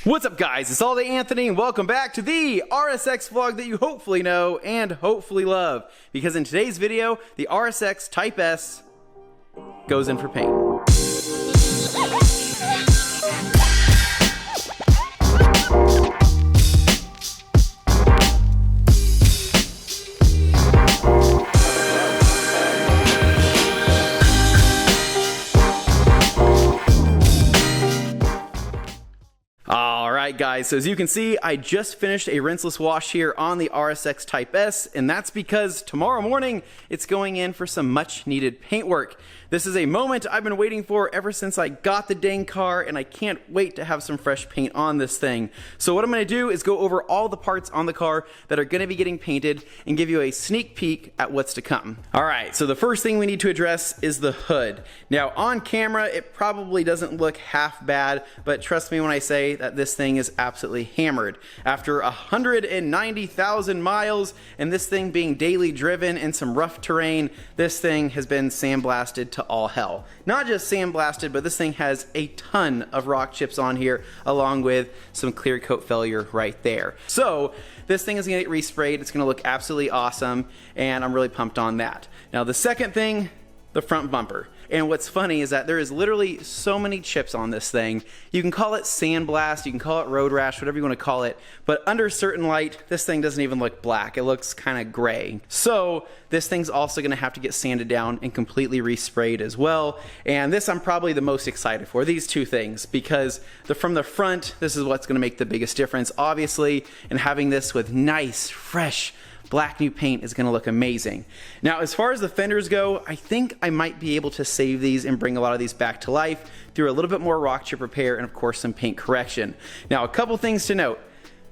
What's up guys, it's ALLDAYANTHONY and welcome back to the RSX vlog that you hopefully know and hopefully love. Because in today's video, the RSX Type S goes in for paint. Alright guys, so as you can see, I just finished a rinseless wash here on the RSX Type S, and that's because tomorrow morning it's going in for some much needed paint work. This is a moment I've been waiting for ever since I got the dang car, and I can't wait to have some fresh paint on this thing. So what I'm going to do is go over all the parts on the car that are going to be getting painted and give you a sneak peek at what's to come. Alright, so the first thing we need to address is the hood. Now on camera it probably doesn't look half bad, but trust me when I say that this thing is absolutely hammered. After 190,000 miles and this thing being daily driven in some rough terrain, this thing has been sandblasted to all hell. Not just sandblasted, but this thing has a ton of rock chips on here along with some clear coat failure right there. So this thing is going to get resprayed. It's going to look absolutely awesome, and I'm really pumped on that. Now the second thing, the front bumper. And what's funny is that there is literally so many chips on this thing. You can call it sandblast, you can call it road rash, whatever you want to call it, but under certain light, this thing doesn't even look black. It looks kind of gray. So this thing's also going to have to get sanded down and completely resprayed as well. And this I'm probably the most excited for, these two things, because from the front, this is what's going to make the biggest difference, obviously, and having this with nice, fresh, black new paint is going to look amazing. Now as far as the fenders go, I think I might be able to save these and bring a lot of these back to life through a little bit more rock chip repair and of course some paint correction. Now a couple things to note.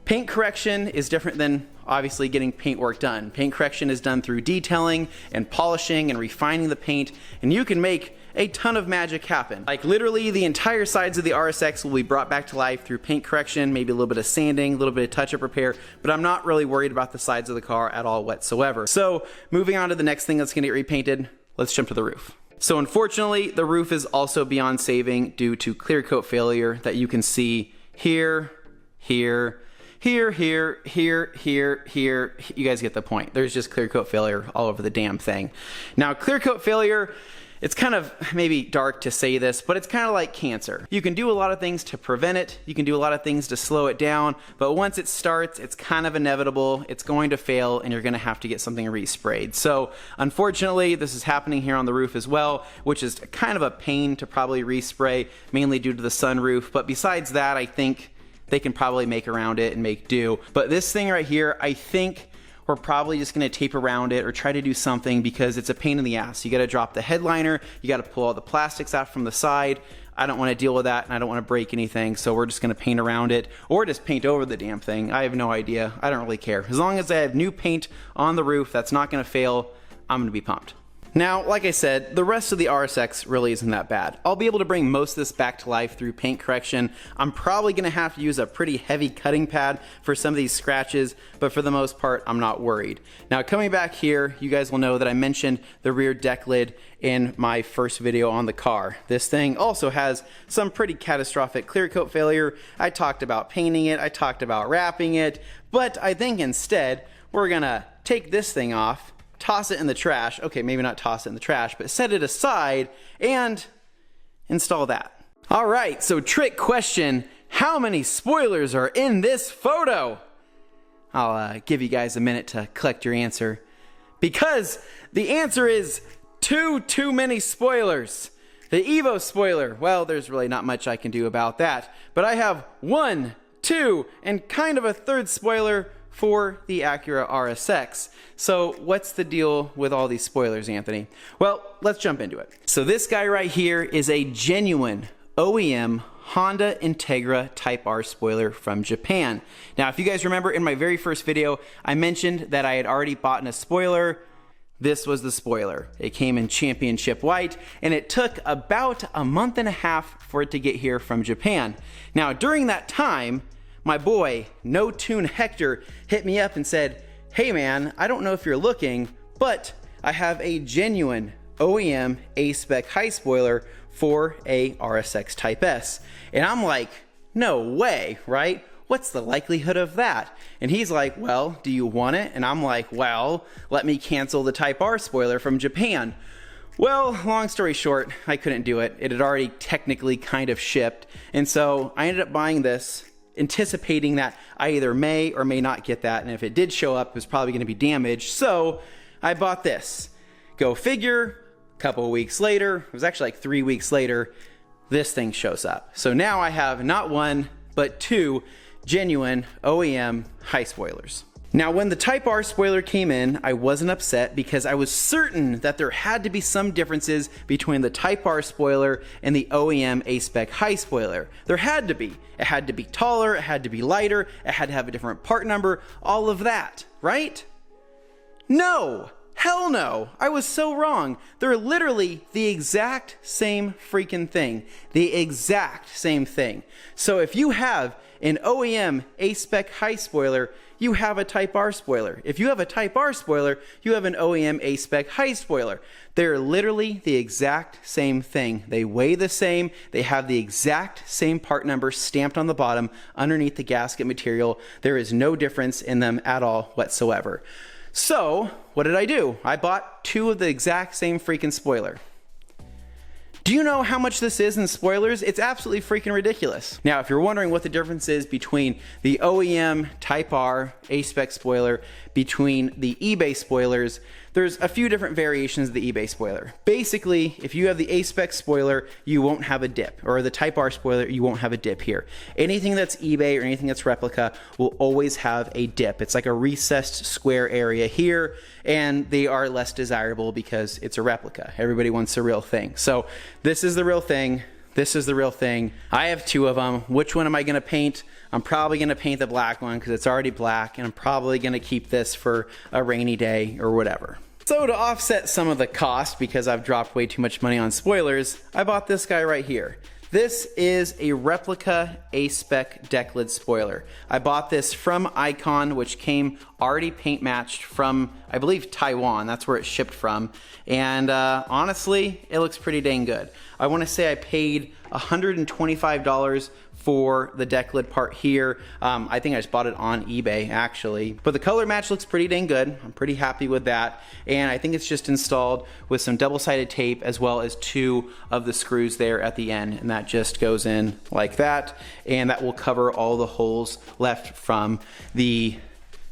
Paint correction is different than obviously getting paint work done. Paint correction is done through detailing and polishing and refining the paint, and you can make a ton of magic happen. Like literally the entire sides of the RSX will be brought back to life through paint correction, maybe a little bit of sanding, a little bit of touch-up repair, but I'm not really worried about the sides of the car at all whatsoever. So moving on to the next thing that's gonna get repainted, let's jump to the roof. So unfortunately, the roof is also beyond saving due to clear coat failure that you can see here, here, here, here, here, here, here. You guys get the point. There's just clear coat failure all over the damn thing. Now, clear coat failure, it's kind of maybe dark to say this, but it's kind of like cancer. You can do a lot of things to prevent it. You can do a lot of things to slow it down, but once it starts, it's kind of inevitable. It's going to fail, and you're going to have to get something resprayed. So unfortunately, this is happening here on the roof as well, which is kind of a pain to probably respray, mainly due to the sunroof. But besides that, I think they can probably make around it and make do. But this thing right here, I think we're probably just gonna tape around it or try to do something because it's a pain in the ass. You gotta drop the headliner, you gotta pull all the plastics out from the side. I don't wanna deal with that, and I don't wanna break anything, so we're just gonna paint around it or just paint over the damn thing. I have no idea. I don't really care. As long as I have new paint on the roof that's not gonna fail, I'm gonna be pumped. Now, like I said, the rest of the RSX really isn't that bad. I'll be able to bring most of this back to life through paint correction. I'm probably gonna have to use a pretty heavy cutting pad for some of these scratches, but for the most part, I'm not worried. Now, coming back here, you guys will know that I mentioned the rear deck lid in my first video on the car. This thing also has some pretty catastrophic clear coat failure. I talked about painting it, I talked about wrapping it, but I think instead, we're gonna take this thing off, toss it in the trash. Okay, maybe not toss it in the trash, but set it aside and install that. All right, so trick question, how many spoilers are in this photo? I'll give you guys a minute to collect your answer, because the answer is too many spoilers. The Evo spoiler, well, there's really not much I can do about that, but I have 1, 2, and kind of a third spoiler for the Acura RSX. So what's the deal with all these spoilers, Anthony? Well, let's jump into it. So this guy right here is a genuine OEM Honda Integra Type R spoiler from Japan. Now, if you guys remember in my very first video, I mentioned that I had already bought a spoiler. This was the spoiler. It came in championship white, and it took about a month and a half for it to get here from Japan. Now, during that time, my boy, No Tune Hector, hit me up and said, hey man, I don't know if you're looking, but I have a genuine OEM A-Spec high spoiler for a RSX Type S. And I'm like, no way, right? What's the likelihood of that? And he's like, well, do you want it? And I'm like, well, let me cancel the Type R spoiler from Japan. Well, long story short, I couldn't do it. It had already technically kind of shipped. And so I ended up buying this, anticipating that I either may or may not get that. And if it did show up, it was probably gonna be damaged. So I bought this. Go figure, a couple of weeks later, it was actually like 3 weeks later, this thing shows up. So now I have not one, but two genuine OEM high spoilers. Now, when the Type R spoiler came in, I wasn't upset because I was certain that there had to be some differences between the Type R spoiler and the OEM A-Spec high spoiler. There had to be. It had to be taller, it had to be lighter, it had to have a different part number, all of that, right? No! Hell no! I was so wrong. They're literally the exact same freaking thing. The exact same thing. So if you have an OEM A-Spec high spoiler, you have a Type R spoiler. If you have a Type R spoiler, you have an OEM A-Spec high spoiler. They're literally the exact same thing. They weigh the same. They have the exact same part number stamped on the bottom underneath the gasket material. There is no difference in them at all whatsoever. So what did I do? I bought two of the exact same freaking spoiler. Do you know how much this is in spoilers? It's absolutely freaking ridiculous. Now, if you're wondering what the difference is between the OEM Type R A-Spec spoiler between the eBay spoilers, there's a few different variations of the eBay spoiler. Basically, if you have the A-Spec spoiler, you won't have a dip, or the Type R spoiler, you won't have a dip here. Anything that's eBay or anything that's replica will always have a dip. It's like a recessed square area here, and they are less desirable because it's a replica. Everybody wants a real thing. So this is the real thing. This is the real thing. I have two of them. Which one am I gonna paint? I'm probably gonna paint the black one because it's already black, and I'm probably gonna keep this for a rainy day or whatever. So to offset some of the cost, because I've dropped way too much money on spoilers, I bought this guy right here. This is a replica A-Spec deck lid spoiler. I bought this from Icon, which came already paint matched from, I believe, Taiwan. That's where it shipped from. And honestly, it looks pretty dang good. I want to say I paid $125 for the deck lid part here. I think I just bought it on eBay actually, but the color match looks pretty dang good. I'm pretty happy with that. And I think it's just installed with some double-sided tape as well as two of the screws there at the end. And that just goes in like that. And that will cover all the holes left from the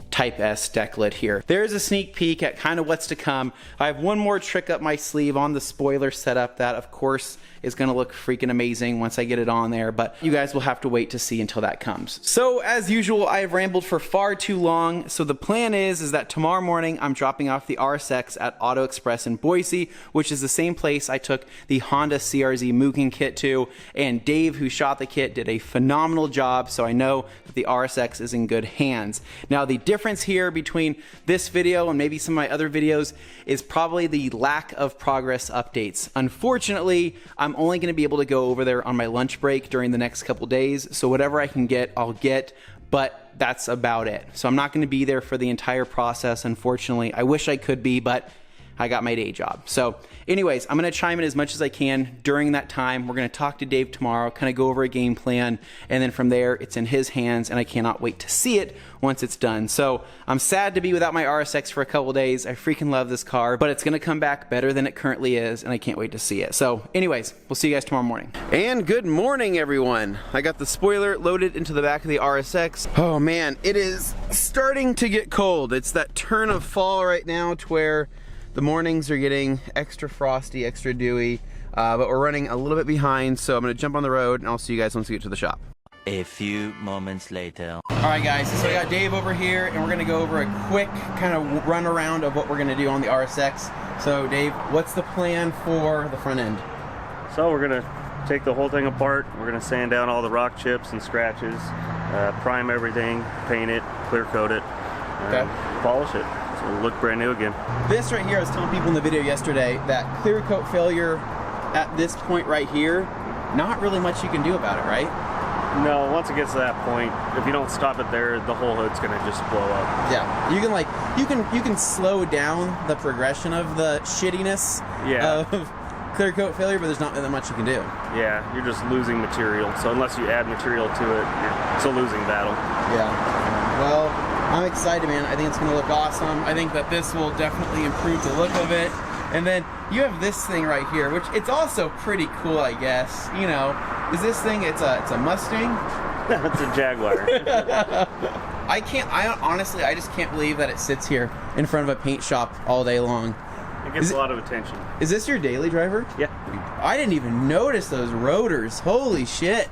Type S deck lid here. There's a sneak peek at kind of what's to come. I have one more trick up my sleeve on the spoiler setup that of course is gonna look freaking amazing once I get it on there, but you guys will have to wait to see until that comes. So as usual, I have rambled for far too long. So the plan is that tomorrow morning I'm dropping off the RSX at Auto Express in Boise, which is the same place I took the Honda CRZ Mugen kit to, and Dave, who shot the kit, did a phenomenal job, so I know that the RSX is in good hands. Now the difference here between this video and maybe some of my other videos is probably the lack of progress updates. Unfortunately, I'm only going to be able to go over there on my lunch break during the next couple days, so whatever I can get, I'll get, but that's about it. So I'm not going to be there for the entire process, unfortunately. I wish I could be, but I got my day job. So anyways, I'm going to chime in as much as I can during that time. We're going to talk to Dave tomorrow, kind of go over a game plan, and then from there, it's in his hands, and I cannot wait to see it once it's done. So I'm sad to be without my RSX for a couple days. I freaking love this car, but it's going to come back better than it currently is, and I can't wait to see it. So anyways, we'll see you guys tomorrow morning. And good morning, everyone. I got the spoiler loaded into the back of the RSX. Oh man, it is starting to get cold. It's that turn of fall right now to where the mornings are getting extra frosty, extra dewy, but we're running a little bit behind, so I'm gonna jump on the road and I'll see you guys once we get to the shop. A few moments later. All right guys, so I got Dave over here and we're gonna go over a quick kind of run around of what we're gonna do on the RSX. So Dave, what's the plan for the front end? So we're gonna take the whole thing apart. We're gonna sand down all the rock chips and scratches, prime everything, paint it, clear coat it, polish it. So it'll look brand new again. This right here, I was telling people in the video yesterday that clear coat failure at this point right here, not really much you can do about it, right? No, once it gets to that point, if you don't stop it there, the whole hood's gonna just blow up. Yeah, you can like, you can slow down the progression of the shittiness clear coat failure, but there's not that much you can do. Yeah, you're just losing material. So unless you add material to it, it's a losing battle. Yeah. Well, I'm excited, man. I think it's going to look awesome. I think that this will definitely improve the look of it. And then you have this thing right here, which it's also pretty cool, I guess. You know, is this thing? It's a Mustang. It's a Jaguar. Honestly, I just can't believe that it sits here in front of a paint shop all day long. It gets a lot of attention. Is this your daily driver? Yeah. I didn't even notice those rotors. Holy shit.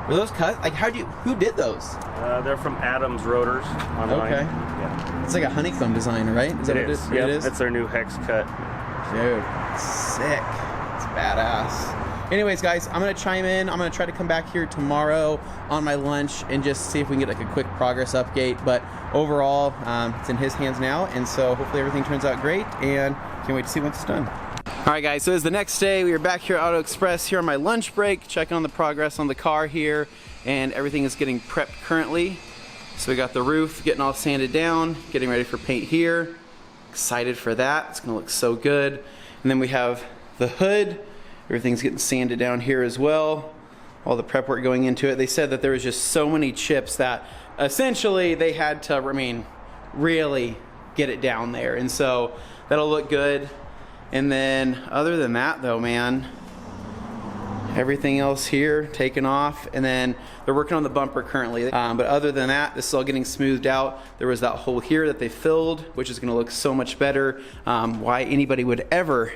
Were those cut? Like, who did those? They're from Adams Rotors online. Okay. Yeah. It's like a honeycomb design, right? Is that what it is? Yep. It is? It's their new hex cut. Dude, sick. It's badass. Anyways, guys, I'm going to chime in. I'm going to try to come back here tomorrow on my lunch and just see if we can get like a quick progress update. But overall, it's in his hands now, and so hopefully everything turns out great, and can't wait to see once it's done. All right, guys, so it's the next day. We are back here at Auto Express here on my lunch break, checking on the progress on the car here, and everything is getting prepped currently. So we got the roof getting all sanded down, getting ready for paint here. Excited for that. It's going to look so good. And then we have the hood. Everything's getting sanded down here as well. All the prep work going into it. They said that there was just so many chips that essentially they had to, really get it down there. And so that'll look good. And then other than that though, man, everything else here taken off, and then they're working on the bumper currently. But other than that, this is all getting smoothed out. There was that hole here that they filled, which is gonna look so much better. Why anybody would ever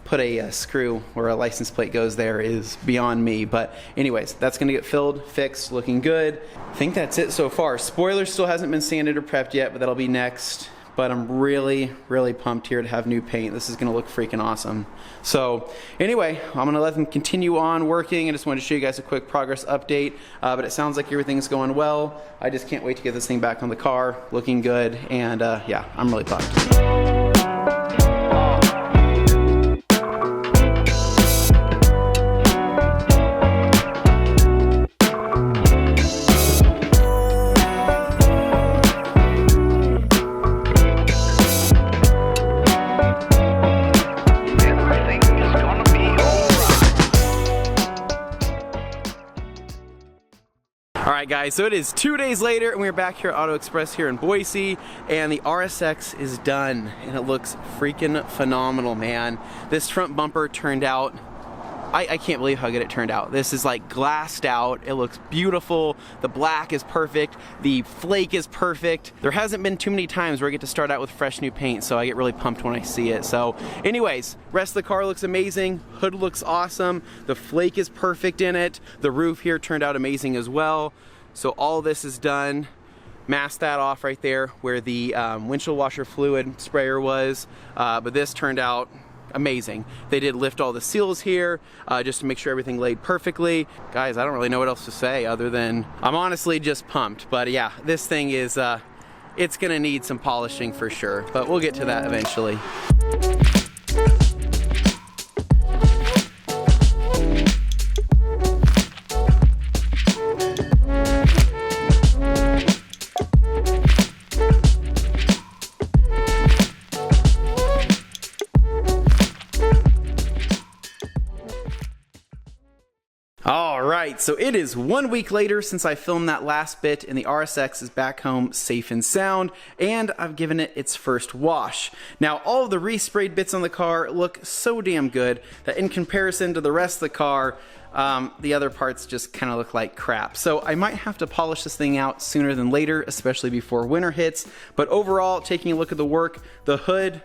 put a screw where a license plate goes there is beyond me. But anyways, that's gonna get filled, fixed, looking good. I think that's it so far. Spoiler still hasn't been sanded or prepped yet, but that'll be next. But I'm really, really pumped here to have new paint. This is gonna look freaking awesome. So anyway, I'm gonna let them continue on working. I just wanted to show you guys a quick progress update, but it sounds like everything's going well. I just can't wait to get this thing back on the car, looking good, and yeah, I'm really pumped. Alright guys, so it is 2 days later and we're back here at Auto Express here in Boise, and the RSX is done and it looks freaking phenomenal, man. This front bumper turned out, I can't believe how good it turned out. This is like glassed out, it looks beautiful, the black is perfect, the flake is perfect. There hasn't been too many times where I get to start out with fresh new paint, so I get really pumped when I see it. So anyways, rest of the car looks amazing, hood looks awesome, the flake is perfect in it, the roof here turned out amazing as well. So all this is done. Mask that off right there where the windshield washer fluid sprayer was, but this turned out amazing. They did lift all the seals here just to make sure everything laid perfectly. Guys, I don't really know what else to say other than I'm honestly just pumped. But yeah, this thing is it's gonna need some polishing for sure, but we'll get to that eventually. Alright, so it is 1 week later since I filmed that last bit, and the RSX is back home safe and sound, and I've given it its first wash. Now, all of the resprayed bits on the car look so damn good that in comparison to the rest of the car, the other parts just kind of look like crap. So I might have to polish this thing out sooner than later, especially before winter hits. But overall, taking a look at the work, the hood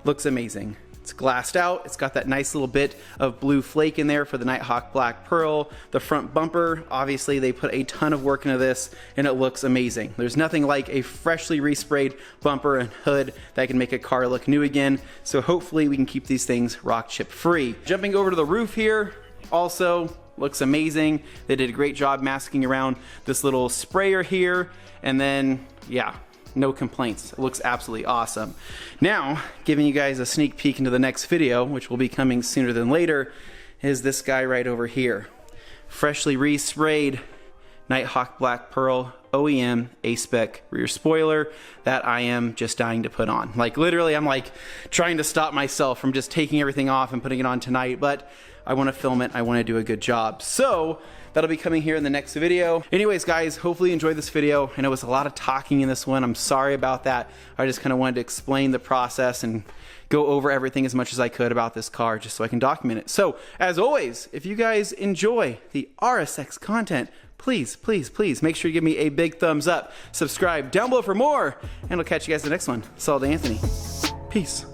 looks amazing. It's glassed out, it's got that nice little bit of blue flake in there for the Nighthawk Black Pearl. The front bumper, obviously they put a ton of work into this and it looks amazing. There's nothing like a freshly resprayed bumper and hood that can make a car look new again. So hopefully we can keep these things rock chip free. Jumping over to the roof here, also looks amazing. They did a great job masking around this little sprayer here, and then yeah, no complaints. It looks absolutely awesome. Now, giving you guys a sneak peek into the next video, which will be coming sooner than later, is this guy right over here. Freshly resprayed Nighthawk Black Pearl OEM A-Spec rear spoiler that I am just dying to put on. Like literally, I'm like trying to stop myself from just taking everything off and putting it on tonight, but I want to film it. I want to do a good job. So that'll be coming here in the next video. Anyways, guys, hopefully you enjoyed this video. I know it was a lot of talking in this one. I'm sorry about that. I just kind of wanted to explain the process and go over everything as much as I could about this car just so I can document it. So as always, if you guys enjoy the RSX content, please, please, please make sure you give me a big thumbs up. Subscribe down below for more, and I'll catch you guys in the next one. It's ALLDAYANTHONY. Peace.